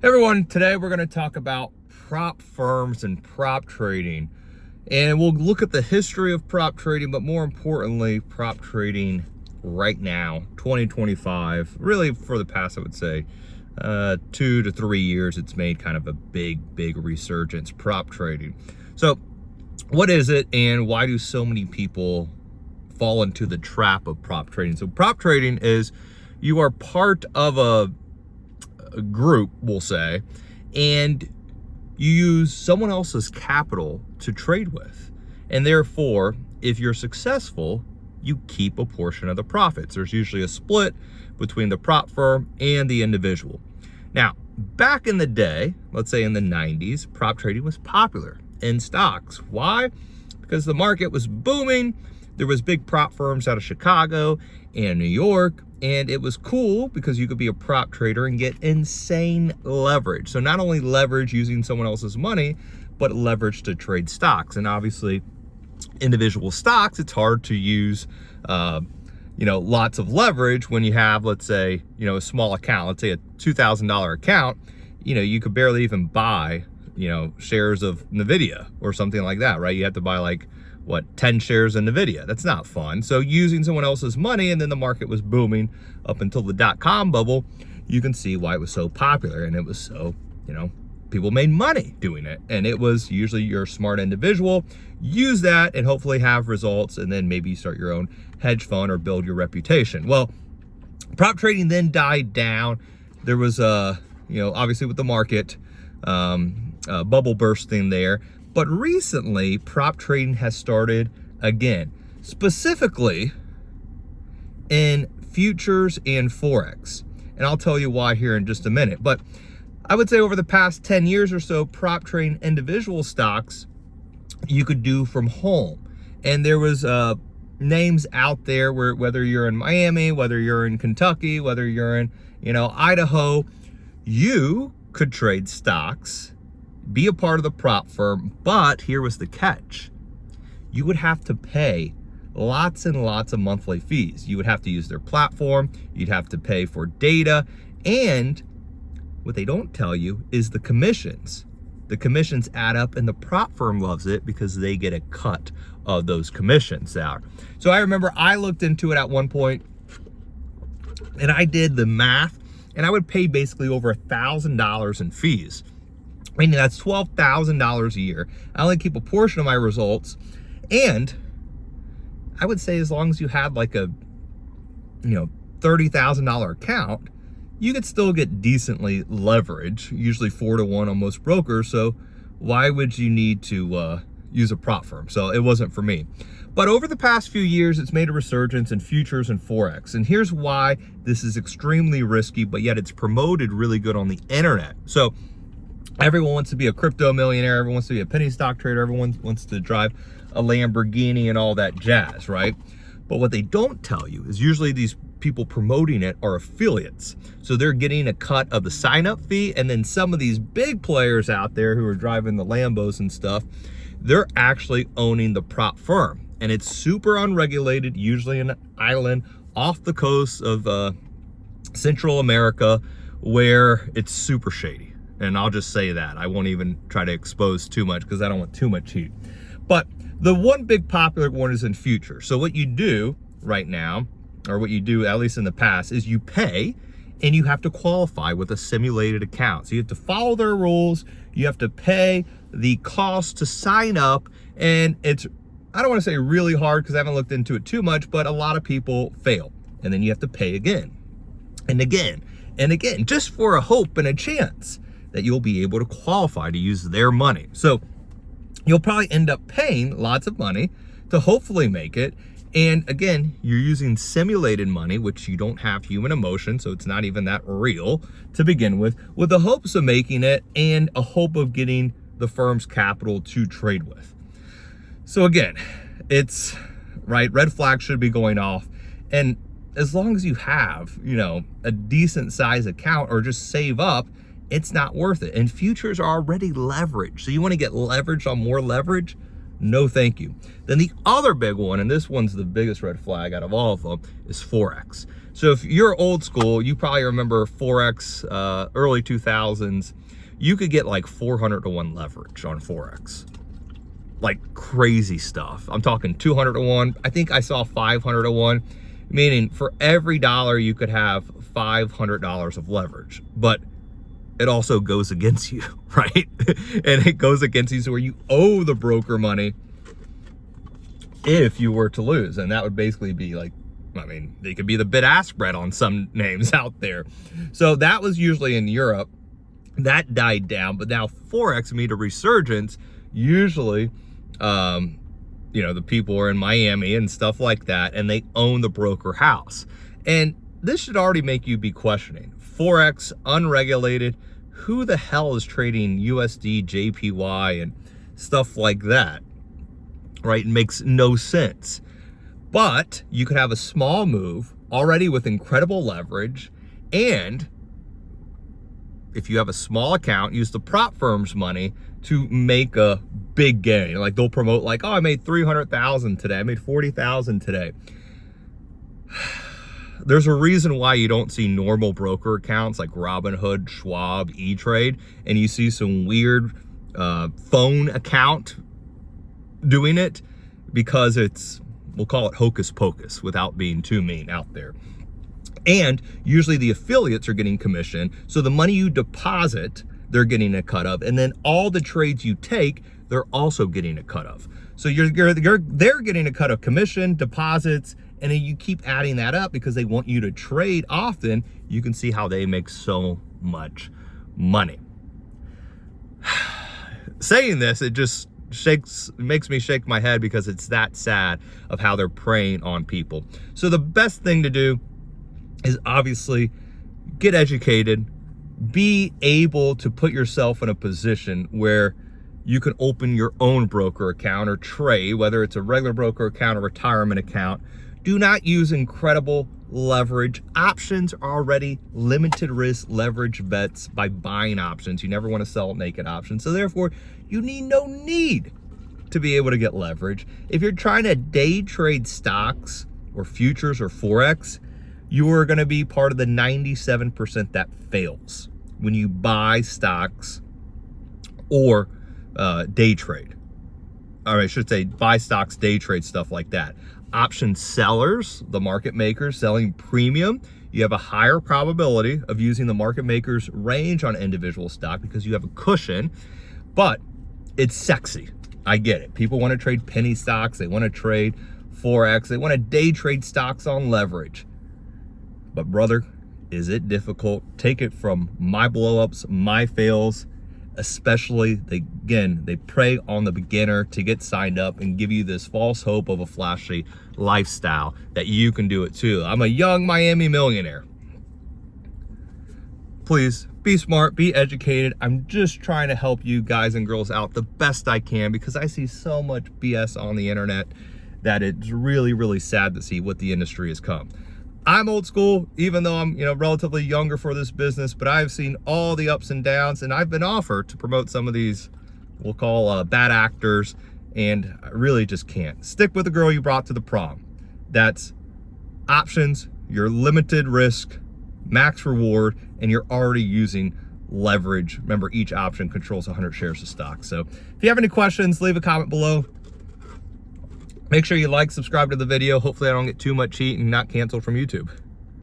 Hey everyone, today we're going to talk about prop firms and prop trading. And we'll look at the history of prop trading, but more importantly, prop trading right now, 2025. Really for the past, I would say, 2 to 3 years, it's made kind of a big resurgence, prop trading. So what is it and why do so many people fall into the trap of prop trading? So prop trading is you are part of a group, we'll say, and you use someone else's capital to trade with. And therefore, if you're successful, you keep a portion of the profits. There's usually a split between the prop firm and the individual. Now, back in the day, let's say in the 90s, prop trading was popular in stocks. Why? Because the market was booming. There was big prop firms out of Chicago and New York, and it was cool because you could be a prop trader and get insane leverage. So not only leverage using someone else's money, but leverage to trade stocks. And obviously, individual stocks, it's hard to use, lots of leverage when you have, let's say, a small account. Let's say a $2,000 account. You could barely even buy, shares of NVIDIA or something like that, right? You have to buy like 10 shares in NVIDIA. That's not fun. So using someone else's money, and then the market was booming up until the dot-com bubble, you can see why it was so popular. And it was so, people made money doing it. And it was usually you're a smart individual, use that and hopefully have results, and then maybe you start your own hedge fund or build your reputation. Well, prop trading then died down. There was obviously with the market, bubble bursting there. But recently, prop trading has started again, specifically in futures and Forex. And I'll tell you why here in just a minute. But I would say over the past 10 years or so, prop trading individual stocks you could do from home. And there was names out there where whether you're in Miami, whether you're in Kentucky, whether you're in, Idaho, you could trade stocks, be a part of the prop firm, but here was the catch. You would have to pay lots and lots of monthly fees. You would have to use their platform, you'd have to pay for data, and what they don't tell you is the commissions. The commissions add up, and the prop firm loves it because they get a cut of those commissions out. So I remember I looked into it at one point, and I did the math, and I would pay basically over $1,000 in fees. Meaning that's $12,000 a year. I only keep a portion of my results. And I would say as long as you had like a, $30,000 account, you could still get decently leverage, usually 4-to-1 on most brokers. So why would you need to use a prop firm? So it wasn't for me. But over the past few years, it's made a resurgence in futures and Forex. And here's why this is extremely risky, but yet it's promoted really good on the internet. So everyone wants to be a crypto millionaire. Everyone wants to be a penny stock trader. Everyone wants to drive a Lamborghini and all that jazz, right? But what they don't tell you is usually these people promoting it are affiliates. So they're getting a cut of the sign-up fee, and then some of these big players out there who are driving the Lambos and stuff, they're actually owning the prop firm. And it's super unregulated, usually an island off the coast of Central America, where it's super shady. And I'll just say that. I won't even try to expose too much because I don't want too much heat. But the one big popular one is in futures. So what you do right now, or what you do at least in the past, is you pay and you have to qualify with a simulated account. So you have to follow their rules. You have to pay the cost to sign up. And it's, I don't want to say really hard because I haven't looked into it too much, but a lot of people fail. And then you have to pay again and again and again, just for a hope and a chance that you'll be able to qualify to use their money. So you'll probably end up paying lots of money to hopefully make it. And again, you're using simulated money, which you don't have human emotion, so it's not even that real to begin with the hopes of making it and a hope of getting the firm's capital to trade with. So again, it's right, red flag should be going off. And as long as you have, a decent size account or just save up, it's not worth it. And futures are already leveraged. So you want to get leverage on more leverage? No, thank you. Then the other big one, and this one's the biggest red flag out of all of them, is Forex. So if you're old school, you probably remember Forex, early 2000s. You could get like 400 to 1 leverage on Forex. Like crazy stuff. I'm talking 200 to 1. I think I saw 500 to 1, meaning for every dollar you could have $500 of leverage. But it also goes against you, right? And it goes against you, so where you owe the broker money if you were to lose. And that would basically be like, I mean, they could be the bid-ask spread on some names out there. So that was usually in Europe. That died down, but now Forex made a resurgence. Usually, you know, the people are in Miami and stuff like that, and they own the broker house. And this should already make you be questioning. Forex, unregulated, who the hell is trading USD, JPY, and stuff like that, right? It makes no sense. But you could have a small move already with incredible leverage, and if you have a small account, use the prop firm's money to make a big gain. Like they'll promote like, oh, I made 300,000 today. I made 40,000 today. There's a reason why you don't see normal broker accounts like Robinhood, Schwab, E-Trade, and you see some weird phone account doing it, because it's, we'll call it hocus pocus without being too mean out there. And usually the affiliates are getting commission. So the money you deposit, they're getting a cut of. And then all the trades you take, they're also getting a cut of. So they're getting a cut of commission, deposits, and then you keep adding that up because they want you to trade often. You can see how they make so much money. Saying this, it just makes me shake my head because it's that sad of how they're preying on people. So the best thing to do is obviously get educated, be able to put yourself in a position where you can open your own broker account or trade, whether it's a regular broker account or retirement account. Do not use incredible leverage. Options are already limited risk leverage bets by buying options. You never want to sell naked options. So therefore, you need no need to be able to get leverage. If you're trying to day trade stocks or futures or Forex, you are going to be part of the 97% that fails when you buy stocks or day trade. Or I should say buy stocks, day trade, stuff like that. Option sellers, the market makers selling premium, you have a higher probability of using the market maker's range on individual stock because you have a cushion, but it's sexy. I get it. People want to trade penny stocks. They want to trade Forex. They want to day trade stocks on leverage. But brother, is it difficult? Take it from my blowups, my fails, especially they prey on the beginner to get signed up and give you this false hope of a flashy lifestyle that you can do it too. I'm a young Miami millionaire. Please be smart, be educated. I'm just trying to help you guys and girls out the best I can because I see so much BS on the internet that it's really, really sad to see what the industry has come. I'm old school, even though I'm, relatively younger for this business, but I've seen all the ups and downs, and I've been offered to promote some of these, we'll call bad actors, and I really just can't. Stick with the girl you brought to the prom. That's options, you're limited risk, max reward, and you're already using leverage. Remember, each option controls 100 shares of stock. So if you have any questions, leave a comment below. Make sure you like, subscribe to the video. Hopefully I don't get too much heat and not canceled from YouTube.